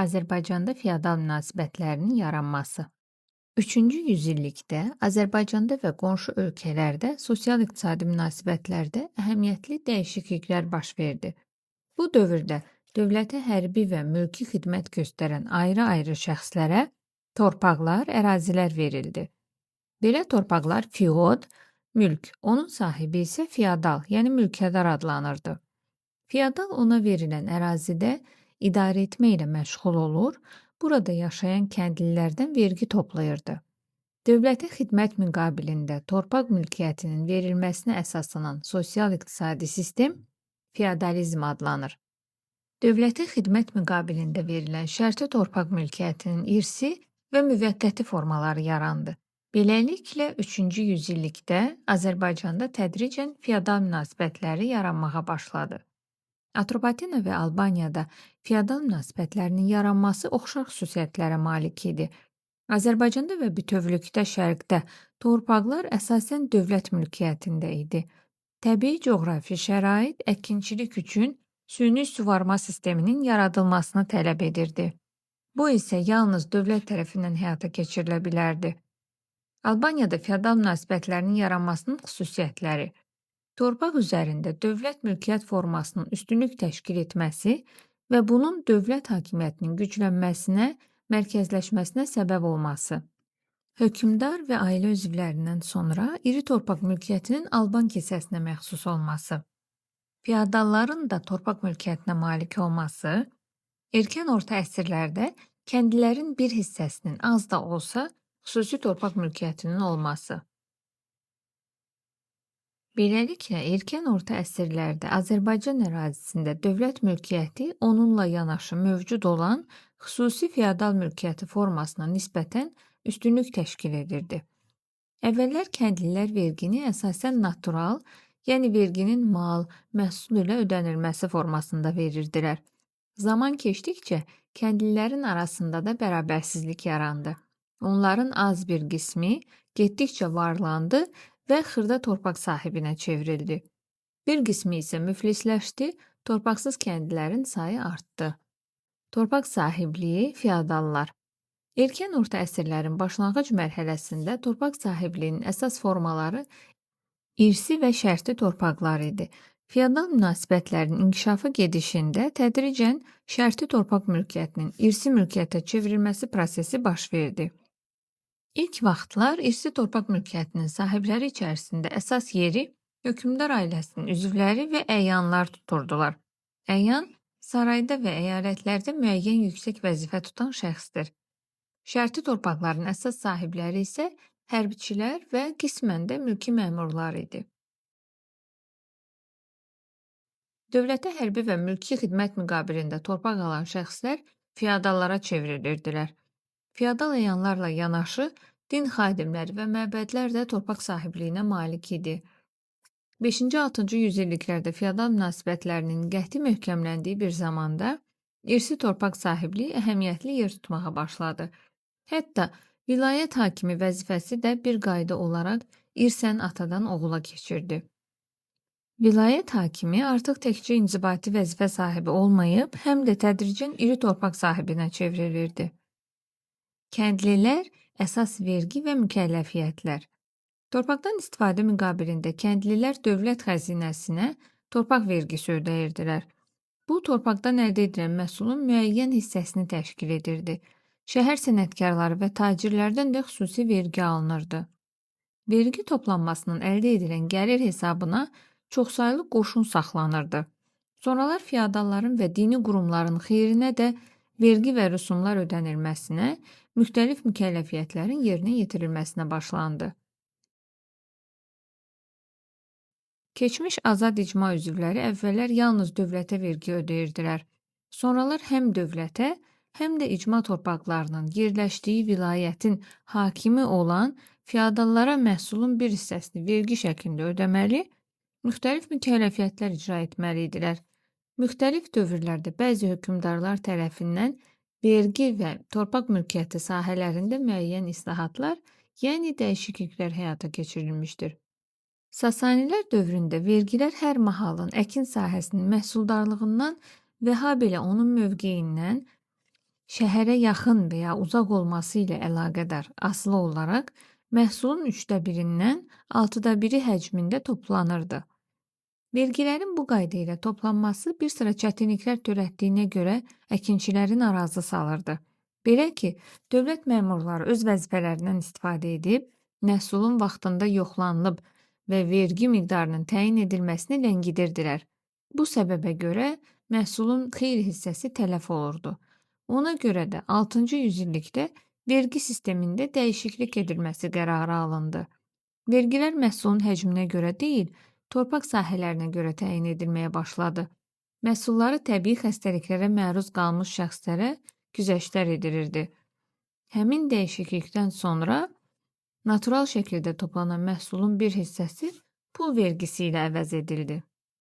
Azərbaycanda feodal münasibətlərinin yaranması. 3-cü yüzillikdə Azərbaycanda və qonşu ölkələrdə sosial-iqtisadi münasibətlərdə əhəmiyyətli dəyişikliklər baş verdi. Bu dövrdə dövlətə hərbi və mülki xidmət göstərən ayrı-ayrı şəxslərə torpaqlar, ərazilər verildi. Belə torpaqlar feod, mülk, onun sahibi isə feodal, yəni mülkədar adlanırdı. Feodal ona verilən ərazidə idarə etmə ilə məşğul olur, burada yaşayan kəndlilərdən vergi toplayırdı. Dövlətə xidmət müqabilində torpaq mülkiyyətinin verilməsinə əsaslanan sosial-iqtisadi sistem feodalizm adlanır. Dövlətə xidmət müqabilində verilən şərti torpaq mülkiyyətinin irsi və müvəqqəti formaları yarandı. Beləliklə, 3-cü yüzillikdə Azərbaycanda tədricən feodal münasibətləri yaranmağa başladı. Atropatena və Albaniyada feodal münasibətlərinin yaranması oxşar xüsusiyyətlərə malik idi. Azərbaycanda və bütövlükdə şərqdə torpaqlar əsasən dövlət mülkiyyətində idi. Təbii coğrafi şərait əkinçilik üçün süni suvarma sisteminin yaradılmasını tələb edirdi. Bu isə yalnız dövlət tərəfindən həyata keçirilə bilərdi. Albaniyada feodal münasibətlərinin yaranmasının xüsusiyyətləri: torpaq üzərində dövlət mülkiyyət formasının üstünlük təşkil etməsi və bunun dövlət hakimiyyətinin güclənməsinə, mərkəzləşməsinə səbəb olması. Hökmdar və ailə üzvlərindən sonra iri torpaq mülkiyyətinin Alban kilsəsinə məxsus olması. Feodalların da torpaq mülkiyyətinə malik olması, erkən orta əsrlərdə kəndlilərin bir hissəsinin az da olsa xüsusi torpaq mülkiyyətinin olması. Beləliklə, erkən orta əsrlərdə Azərbaycan ərazisində dövlət mülkiyyəti onunla yanaşı mövcud olan xüsusi feodal mülkiyyəti formasına nisbətən üstünlük təşkil edirdi. Əvvəllər kəndlilər vergini əsasən natural, yəni verginin mal, məhsul ilə ödənilməsi formasında verirdilər. Zaman keçdikcə kəndlilərin arasında da bərabərsizlik yarandı. Onların az bir qismi getdikcə varlandı və xırda torpaq sahibinə çevrildi. Bir qismi isə müflisləşdi, torpaqsız kəndlilərin sayı artdı. Torpaq sahibliyi feodallar. Erkən orta əsrlərin başlanğıc mərhələsində torpaq sahibliyinin əsas formaları irsi və şərti torpaqlar idi. Feodal münasibətlərin inkişafı gedişində tədricən şərti torpaq mülkiyyətinin irsi mülkiyyətə çevrilməsi prosesi baş verdi. İlk vaxtlar irsi torpaq mülkiyyətinin sahibləri içərisində əsas yeri hökmdar ailəsinin üzvləri və əyanlar tuturdular. Əyan, sarayda və əyalətlərdə müəyyən yüksək vəzifə tutan şəxsdir. Şərti torpaqların əsas sahibləri isə hərbiçilər və qismən də mülki məmurlar idi. Dövlətə hərbi və mülki xidmət müqabilində torpaq alan şəxslər feodallara çevrilirdilər. Feodal əyanlarla yanaşı din xadimləri və məbədlər də torpaq sahibliyinə malik idi. 5-6-cı yüzilliklərdə feodal münasibətlərinin qəti möhkəmləndiyi bir zamanda irsi torpaq sahibliyi əhəmiyyətli yer tutmağa başladı. Hətta vilayət hakimi vəzifəsi də bir qayda olaraq irsən atadan oğula keçirdi. Vilayət hakimi artıq təkcə inzibati vəzifə sahibi olmayıb, həm də tədricən iri torpaq sahibinə çevrilirdi. Kəndlilər əsas vergi və mükəlləfiyyətlər. Torpaqdan istifadə müqabilində kəndlilər dövlət xəzinəsinə torpaq vergisi ödəyirdilər. Bu, torpaqdan əldə edilən məhsulun müəyyən hissəsini təşkil edirdi. Şəhər sənətkarları və tacirlərdən də xüsusi vergi alınırdı. Vergi toplanmasının əldə edilən gəlir hesabına çoxsaylı qoşun saxlanırdı. Sonralar feodalların və dini qurumların xeyrinə də vergi və rüsumlar ödənilməsinə, müxtəlif mükəlləfiyyətlərin yerinə yetirilməsinə başlandı. Keçmiş azad icma üzvləri əvvəllər yalnız dövlətə vergi ödəyirdilər. Sonralar həm dövlətə, həm də icma torpaqlarının yerləşdiyi vilayətin hakimi olan feodallara məhsulun bir hissəsini vergi şəklində ödəməli, müxtəlif mükəlləfiyyətlər icra etməli idilər. Müxtəlif dövrlərdə bəzi hökmdarlar tərəfindən vergi və torpaq mülkiyyəti sahələrində müəyyən islahatlar, yəni dəyişikliklər həyata keçirilmişdir. Sasanilər dövründə vergilər hər mahalın əkin sahəsinin məhsuldarlığından və habelə onun mövqeyindən, şəhərə yaxın və ya uzaq olması ilə əlaqədar asılı olaraq məhsulun 1/3-dən 1/6 həcmində toplanırdı. Vergilərin bu qayda ilə toplanması bir sıra çətinliklər törətdiyinə görə əkinçiləri narazı salırdı. Belə ki, dövlət məmurları öz vəzifələrindən istifadə edib, məhsulun vaxtında yoxlanılıb və vergi miqdarının təyin edilməsini ləngidirdilər. Bu səbəbə görə məhsulun xeyli hissəsi tələf olurdu. Ona görə də 6-cı yüzillikdə vergi sistemində dəyişiklik edilməsi qərarı alındı. Vergilər məhsulun həcminə görə deyil, torpaq sahələrinə görə təyin edilməyə başladı. Məhsulları təbii xəstəliklərə məruz qalmış şəxslərə güzəştlər edilirdi. Həmin dəyişiklikdən sonra natural şəkildə toplanan məhsulun bir hissəsi pul vergisi ilə əvəz edildi.